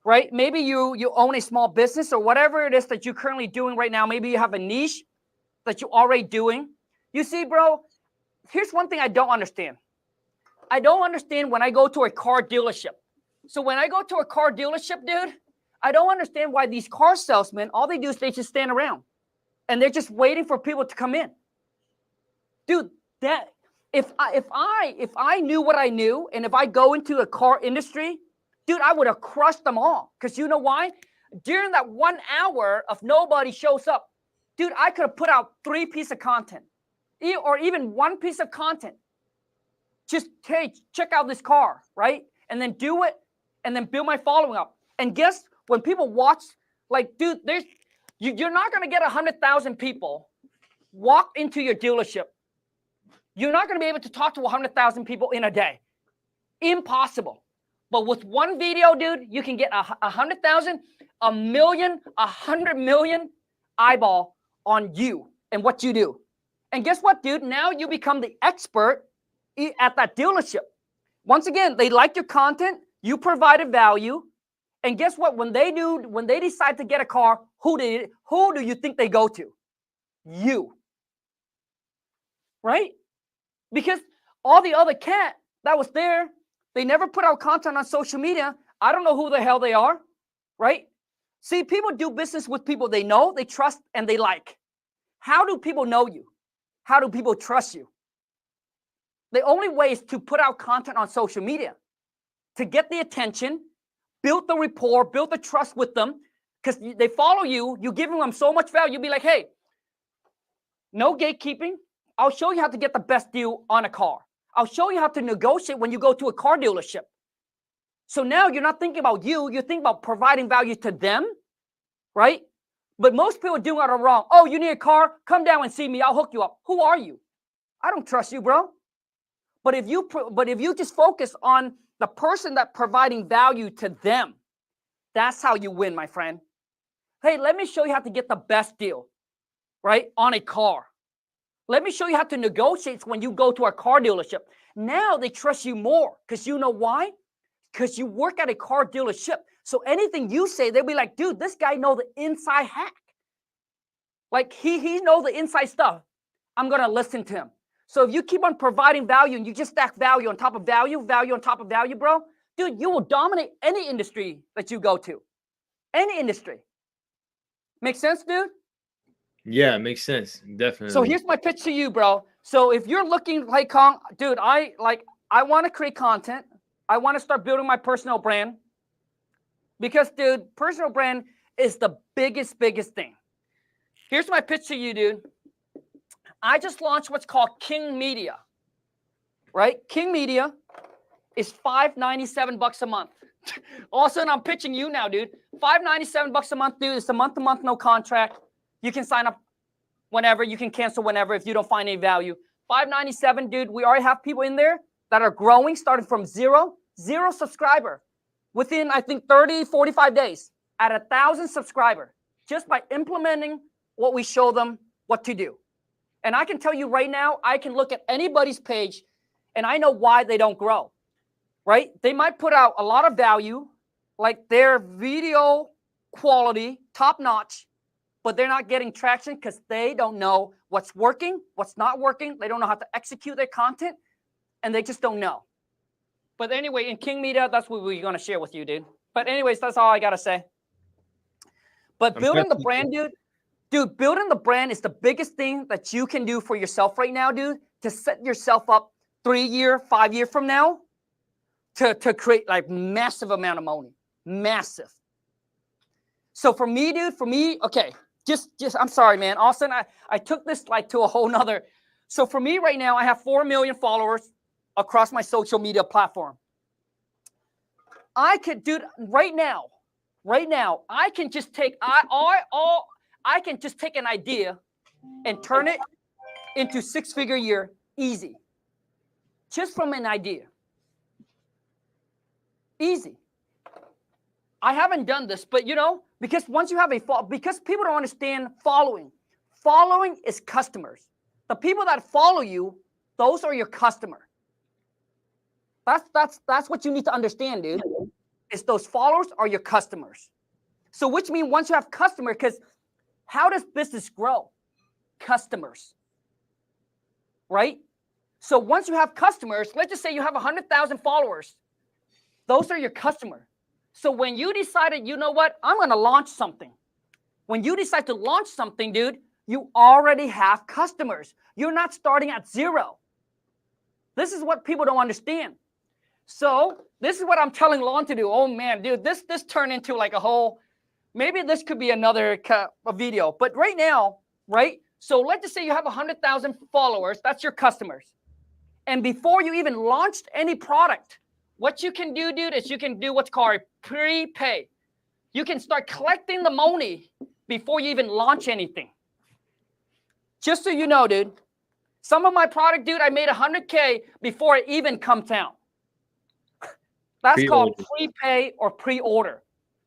right? Maybe you own a small business or whatever it is that you're currently doing right now. Maybe you have a niche that you're already doing. You see, bro, here's one thing I don't understand. I don't understand when I go to a car dealership. So when I go to a car dealership, dude, I don't understand why these car salesmen, all they do is they just stand around and they're just waiting for people to come in. Dude, that if I knew what I knew, and if I go into the car industry, dude, I would have crushed them all. Because you know why? During that 1 hour of nobody shows up, dude, I could have put out 3 pieces of content, or even 1 piece of content. Just, hey, check out this car, right? And then do it, and then build my following up. And guess when people watch, like, dude, you're not gonna get 100,000 people walk into your dealership. You're not gonna be able to talk to 100,000 people in a day. Impossible. But with one video, dude, you can get 100,000, 1 million, 100 million eyeball on you and what you do. And guess what, dude? Now you become the expert at that dealership. Once again, they like your content, you provided value, and guess what? When they decide to get a car, who do you think they go to? You. Right? Because all the other cat that was there, they never put out content on social media. I don't know who the hell they are, right? See, people do business with people they know, they trust, and they like. How do people know you? How do people trust you? The only way is to put out content on social media to get the attention, build the rapport, build the trust with them, because they follow you, you're giving them so much value. You'll be like, hey, no gatekeeping. I'll show you how to get the best deal on a car. I'll show you how to negotiate when you go to a car dealership. So now you're not thinking about you, you're thinking about providing value to them, right? But most people are doing it wrong. Oh, you need a car? Come down and see me. I'll hook you up. Who are you? I don't trust you, bro. But if you just focus on the person that providing value to them, that's how you win, my friend. Hey, let me show you how to get the best deal, right, on a car. Let me show you how to negotiate when you go to a car dealership. Now they trust you more because you know why? Because you work at a car dealership. So anything you say, they'll be like, dude, this guy knows the inside hack. Like he knows the inside stuff. I'm going to listen to him. So if you keep on providing value and you just stack value on top of value, value on top of value, bro, dude, you will dominate any industry that you go to. Any industry. Make sense, dude? Yeah, it makes sense. Definitely. So here's my pitch to you, bro. So if you're looking like Khang, dude, I want to create content. I want to start building my personal brand. Because, dude, personal brand is the biggest thing. Here's my pitch to you, dude. I just launched what's called King Media, right? King Media is $597 a month. All of a sudden, I'm pitching you now, dude. $597 a month, dude. It's a month-to-month, no contract. You can sign up whenever. You can cancel whenever if you don't find any value. $597, dude. We already have people in there that are growing, starting from zero subscriber. Within, I think, 30, 45 days at 1,000 subscribers, just by implementing what we show them what to do. And I can tell you right now, I can look at anybody's page and I know why they don't grow, right? They might put out a lot of value, like their video quality, top notch, but they're not getting traction because they don't know what's working, what's not working. They don't know how to execute their content, and they just don't know. But anyway, in King Media, that's what we're going to share with you, dude. But anyways, that's all I got to say. But building the brand, dude, building the brand is the biggest thing that you can do for yourself right now, dude, to set yourself up 3 year, 5 year from now to create like massive amount of money. Massive. So for me, dude, okay, just I'm sorry, man. All of a sudden, I took this like to a whole nother. So for me right now, I have 4 million followers across my social media platform. I could, dude, right now, I can just take I can just take an idea and turn it into 6-figure year easy. Just from an idea. Easy. I haven't done this, but you know, because once you have because people don't understand following. Following is customers. The people that follow you, those are your customer. That's what you need to understand, dude. is those followers are your customers. So which means once you have customers, because how does business grow? Customers, right? So once you have customers, let's just say you have 100,000 followers. Those are your customers. So when you decided, you know what, I'm going to launch something. When you decide to launch something, dude, you already have customers. You're not starting at zero. This is what people don't understand. So this is what I'm telling Lon to do. Oh man, dude, this turned into like a whole, maybe this could be another a video. But right now, right? So let's just say you have 100,000 followers. That's your customers. And before you even launched any product, what you can do, dude, is you can do what's called prepay. You can start collecting the money before you even launch anything. Just so you know, dude, some of my product, dude, I made 100K before it even comes out. That's called prepay or pre-order.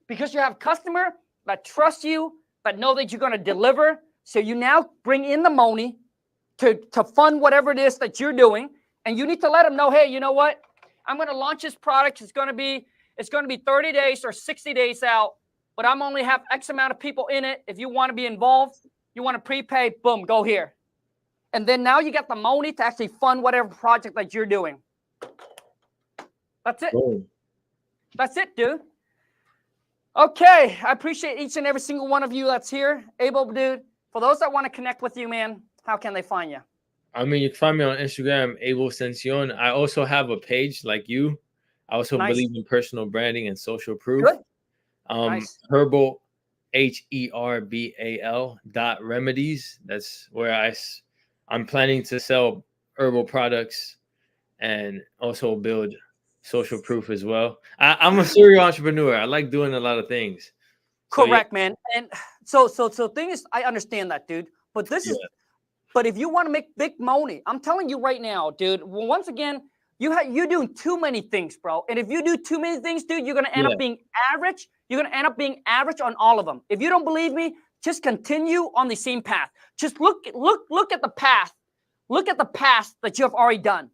Because you have a customer that trusts you, that know that you're going to deliver. So you now bring in the money to fund whatever it is that you're doing. And you need to let them know, hey, you know what? I'm going to launch this product. It's going to be 30 days or 60 days out, but I'm only have X amount of people in it. If you want to be involved, you want to prepay, boom, go here. And then now you got the money to actually fund whatever project that you're doing. That's it. Boom. That's it, dude. Okay, I appreciate each and every single one of you that's here. Able, dude, for those that want to connect with you, man, how can they find you? I mean, you can find me on Instagram, Able Sensión. I also have a page like you. I also believe in personal branding and social proof. Good. Herbal, HERBAL.remedies. That's where I'm planning to sell herbal products and also build social proof as well. I'm a serial entrepreneur. I like doing a lot of things. Correct, man. And so thing is, I understand that, dude. But this is, but if you want to make big money, I'm telling you right now, dude. Once again, you're doing too many things, bro. And if you do too many things, dude, you're gonna end up being average. You're gonna end up being average on all of them. If you don't believe me, just continue on the same path. Just look at the path. Look at the past that you have already done.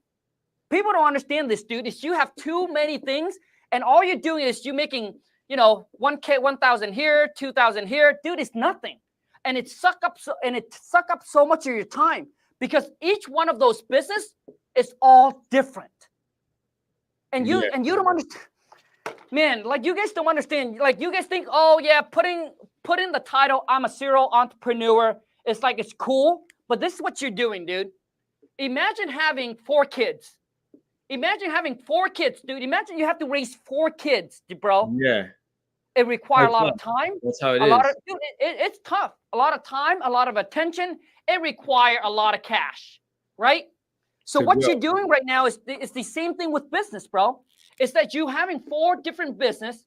People don't understand this, dude. Is you have too many things, and all you're doing is you making, 1K, 1,000 here, 2,000 here, dude. It's nothing, and it suck up so much of your time because each one of those business is all different, and you don't understand, man. Like you guys don't understand. Like you guys think, oh yeah, put in the title, I'm a serial entrepreneur. It's like it's cool, but this is what you're doing, dude. Imagine having 4 kids. Imagine having 4 kids, dude. Imagine you have to raise 4 kids, bro. Yeah. It requires a lot of time. That's how it is. Dude, it's tough. A lot of time, a lot of attention. It requires a lot of cash, right? So what you're doing right now is the same thing with business, bro. It's that you having 4 different business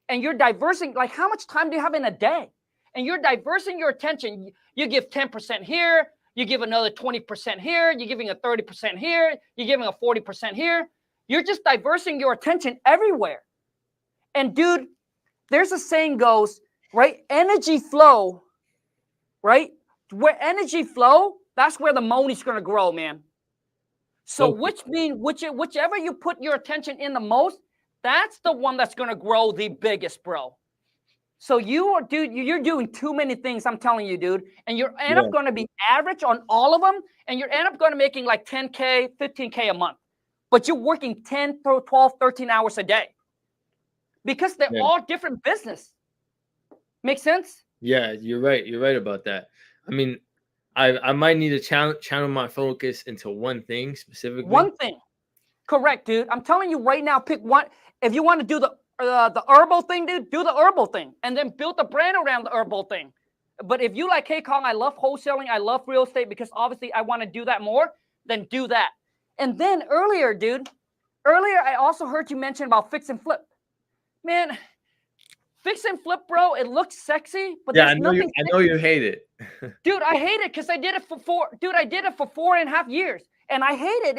and you're diversing. Like how much time do you have in a day? And you're diversing your attention. You give 10% here. You give another 20% here. You're giving a 30% here. You're giving a 40% here. You're just diversing your attention everywhere. And dude, there's a saying goes, right? Energy flow, right? Where energy flow, that's where the money's going to grow, man. So whichever you put your attention in the most, that's the one that's going to grow the biggest, bro. So you're doing too many things, I'm telling you, dude. And you're end up going to be average on all of them. And you're end up going to making like 10K, 15K a month. But you're working 10, 12, 13 hours a day. Because they're all different business. Make sense? Yeah, you're right. You're right about that. I mean, I might need to channel my focus into one thing specifically. One thing. Correct, dude. I'm telling you right now, pick one. If you want to do the herbal thing, dude, do the herbal thing. And then build a brand around the herbal thing. But if you like, hey, Khang, I love wholesaling. I love real estate because obviously I want to do that more, then do that. And then earlier, dude, I also heard you mention about fix and flip. Man, fix and flip, bro, it looks sexy, but I know you hate it. Dude, I hate it because I did it for 4.5 years. And I hate it.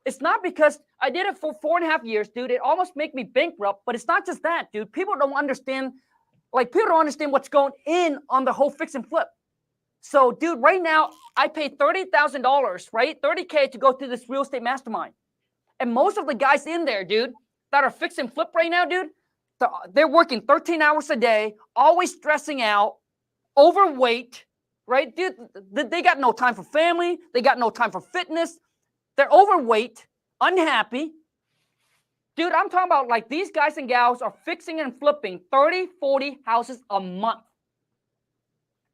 It's not because I did it for 4.5 years, dude. It almost made me bankrupt, but it's not just that, dude. People don't understand what's going in on the whole fix and flip. So, dude, right now, I paid $30,000, right? $30K to go to this real estate mastermind. And most of the guys in there, dude, that are fix and flip right now, dude, they're working 13 hours a day, always stressing out, overweight, right? Dude, they got no time for family. They got no time for fitness. They're overweight, unhappy. Dude, I'm talking about like these guys and gals are fixing and flipping 30, 40 houses a month.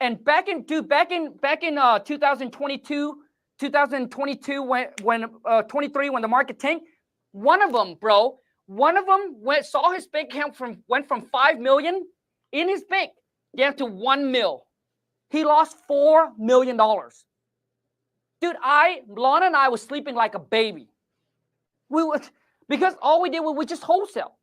And back in 2022, 2022 when 23 when the market tanked, one of them saw his bank account went from 5 million in his bank down to 1 mil. He lost $4 million. Dude, Lana and I was sleeping like a baby. Because all we did was we just wholesale.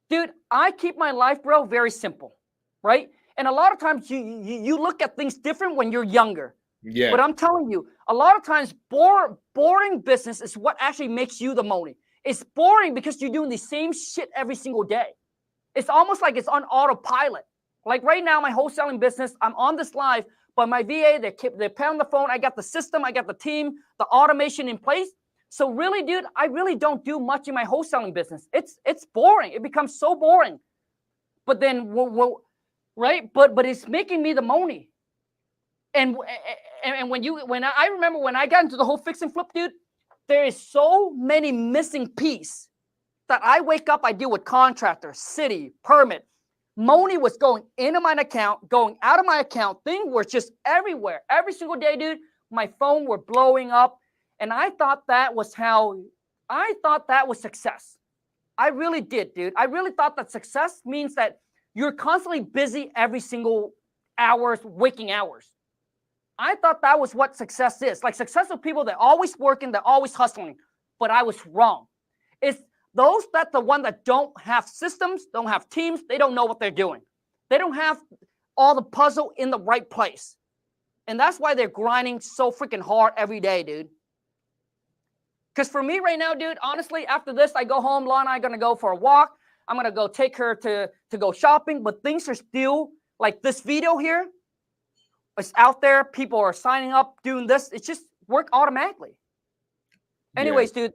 Dude, I keep my life, bro, very simple, right? And a lot of times you look at things different when you're younger. Yeah. But I'm telling you, a lot of times boring business is what actually makes you the money. It's boring because you're doing the same shit every single day. It's almost like it's on autopilot. Like right now, my wholesaling business, I'm on this live, but my VA, they're pounding the phone. I got the system, I got the team, the automation in place. So really, dude, I really don't do much in my wholesaling business. It's boring. It becomes so boring. But then, right? But it's making me the money. And when I remember when I got into the whole fix and flip, dude, there is so many missing pieces that I wake up, I deal with contractor, city, permit. Money was going into my account, going out of my account. Things were just everywhere. Every single day, dude, my phone were blowing up. And I thought that was success. I really did, dude. I really thought that success means that you're constantly busy every single hours, waking hours. I thought that was what success is. Like successful people, they're always working, they're always hustling. But I was wrong. It's those that the one that don't have systems, don't have teams, they don't know what they're doing. They don't have all the puzzle in the right place. And that's why they're grinding so freaking hard every day, dude. Because for me right now, dude, honestly, after this, I go home. Lana and I are going to go for a walk. I'm going to go take her to go shopping. But things are still like this video here. It's out there. People are signing up, doing this. It's just work automatically. Anyways, dude,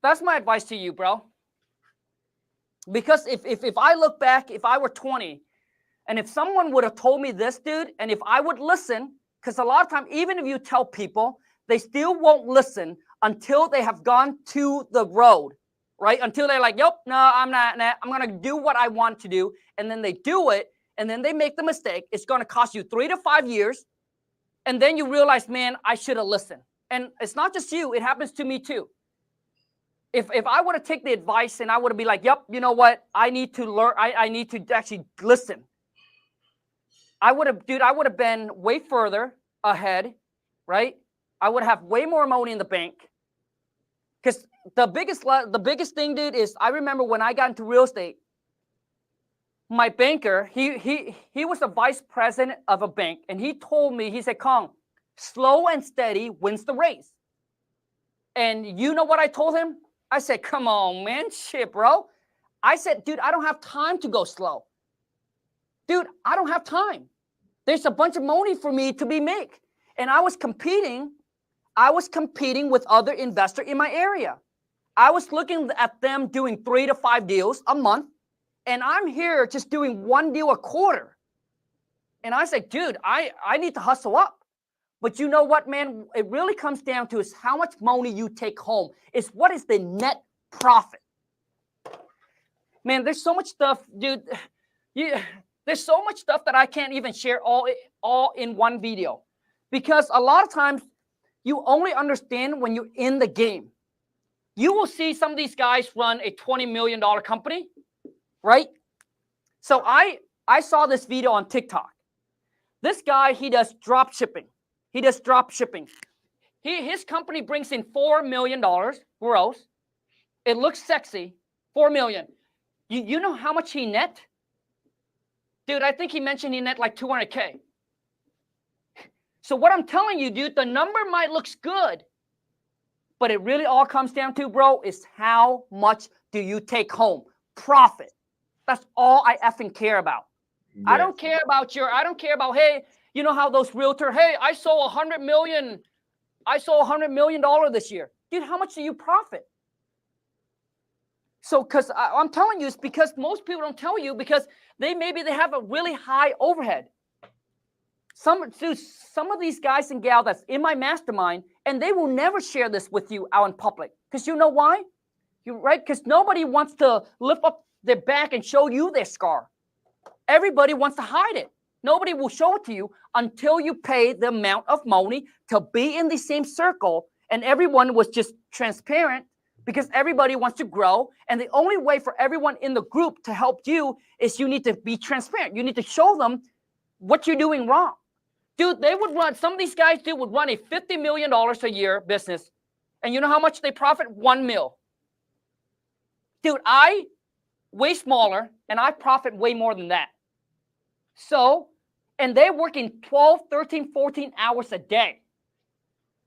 that's my advice to you, bro. Because if I look back, if I were 20, and if someone would have told me this, dude, and if I would listen, because a lot of times, even if you tell people, they still won't listen until they have gone to the road, right? Until they're like, yep, no, I'm not. I'm going to do what I want to do. And then they do it. And then they make the mistake. It's going to cost you 3 to 5 years. And then you realize, man, I should have listened. And it's not just you. It happens to me too. If I would have taken the advice and I would have been like, yep, you know what? I need to learn. I need to actually listen. I would have been way further ahead, right? I would have way more money in the bank. Because the biggest thing, dude, is I remember when I got into real estate, my banker, he was the vice president of a bank, and he told me, he said, Khang, slow and steady wins the race. And you know what I told him? I said, come on, man, shit, bro. I said, dude, I don't have time to go slow. Dude, I don't have time. There's a bunch of money for me to be made. And I was competing with other investors in my area. I was looking at them doing 3 to 5 deals a month. And I'm here just doing 1 deal a quarter. And I said, dude, I need to hustle up. But you know what, man? It really comes down to is how much money you take home. It's what is the net profit. Man, there's so much stuff, dude. There's so much stuff that I can't even share all in one video. Because a lot of times you only understand when you're in the game. You will see some of these guys run a $20 million company, right? So I saw this video on TikTok. This guy, he does drop shipping. His company brings in $4 million gross. It looks sexy, $4 million. You know how much he net? Dude, I think he mentioned he net like 200K. So what I'm telling you, dude, the number might look good, but it really all comes down to, bro, is how much do you take home? Profit. That's all I effing care about. Yeah. I don't care about hey, you know how those realtors, hey, I sold $100 million this year. Dude, how much do you profit? So, because I'm telling you, it's because most people don't tell you because maybe they have a really high overhead. Some of these guys and gals that's in my mastermind, and they will never share this with you out in public. Because you know why? Right? Because nobody wants to lift up their back and show you their scar. Everybody wants to hide it. Nobody will show it to you until you pay the amount of money to be in the same circle. And everyone was just transparent because everybody wants to grow. And the only way for everyone in the group to help you is you need to be transparent. You need to show them what you're doing wrong. Dude, they would run, some of these guys, dude, would run a $50 million a year business. And you know how much they profit? $1 million. Dude, I way smaller and I profit way more than that. So, and they're working 12, 13, 14 hours a day.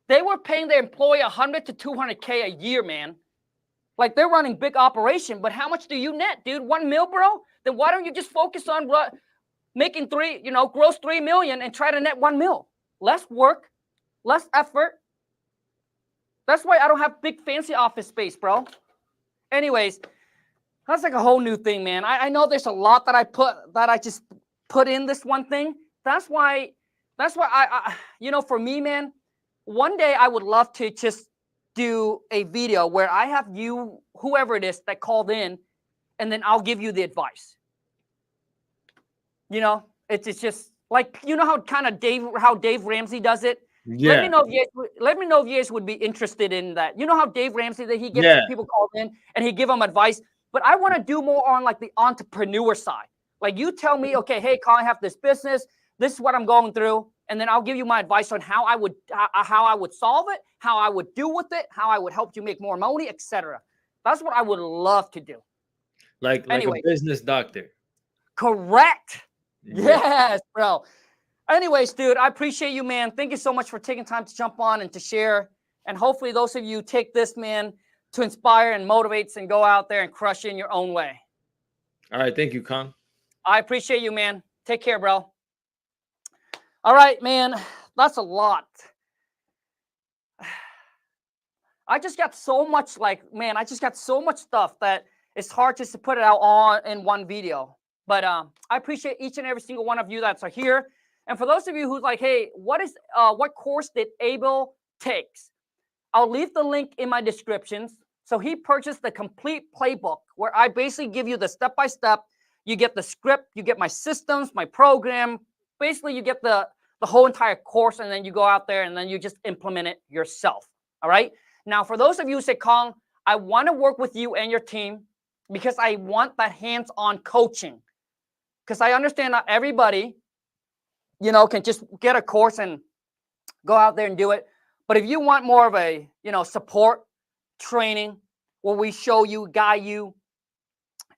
They were paying their employee $100 to $200K a year, man. Like they're running big operation, but how much do you net, dude? $1 million, bro? Then why don't you just focus on making gross $3 million and try to net $1 million? Less work, less effort. That's why I don't have big fancy office space, bro. Anyways, that's like a whole new thing, man. I know there's a lot that I just put in this one thing. That's why I for me, man, one day I would love to just do a video where I have you, whoever it is that called in, and then I'll give you the advice. It's just like, how Dave Ramsey does it. Yeah. Let me know if you guys would be interested in that. You know how Dave Ramsey, that he gets people called in and he give them advice. But I want to do more on like the entrepreneur side. Like you tell me, okay, hey, Khang, I have this business. This is what I'm going through. And then I'll give you my advice on how I would solve it, how I would do with it, how I would help you make more money, etc. That's what I would love to do. Like a business doctor. Correct. Yes, bro. Anyways, dude, I appreciate you, man. Thank you so much for taking time to jump on and to share. And hopefully those of you take this, man, to inspire and motivate and go out there and crush in your own way. All right. Thank you, Khang. I appreciate you, man. Take care, bro. All right, man. That's a lot. I just got so much stuff that it's hard just to put it out all in one video. But I appreciate each and every single one of you that's here. And for those of you who's like, hey, what course did Abel takes? I'll leave the link in my descriptions. So he purchased the complete playbook where I basically give you the step-by-step. You get the script, you get my systems, my program. Basically, you get the whole entire course, and then you go out there and then you just implement it yourself. All right? Now, for those of you who say, Khang, I want to work with you and your team because I want that hands-on coaching. Because I understand not everybody, can just get a course and go out there and do it. But if you want more of a, support training where we show you, guide you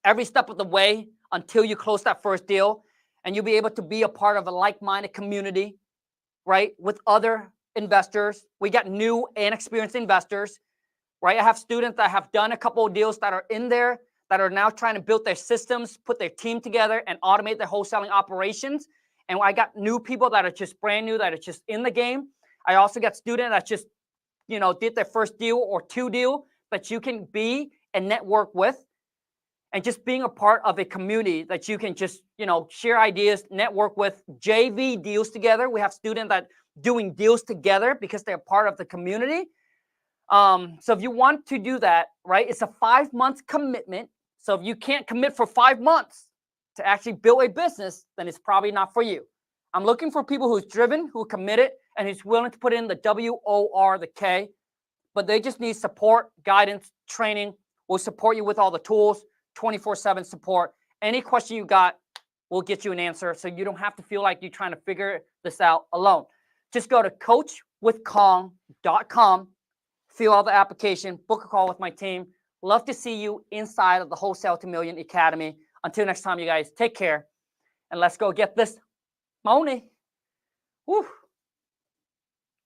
every step of the way until you close that first deal, and you'll be able to be a part of a like-minded community, right, with other investors. We got new and experienced investors, right? I have students that have done a couple of deals that are in there that are now trying to build their systems, put their team together, and automate their wholesaling operations. And I got new people that are just brand new, that are just in the game. I also got students that just, did their first deal or two deal that you can be and network with. And just being a part of a community that you can just, share ideas, network with, JV deals together. We have students that doing deals together because they're part of the community. So if you want to do that, right, it's a 5-month commitment. So if you can't commit for 5 months to actually build a business, then it's probably not for you. I'm looking for people who's driven, who committed, and who's willing to put in the WOR, the K, but they just need support, guidance, training. We'll support you with all the tools, 24/7 support. Any question you got, we'll get you an answer so you don't have to feel like you're trying to figure this out alone. Just go to coachwithkhang.com, fill out the application, book a call with my team. Love to see you inside of the Wholesale to Million Academy. Until next time, you guys, take care, and let's go get this money. Woo.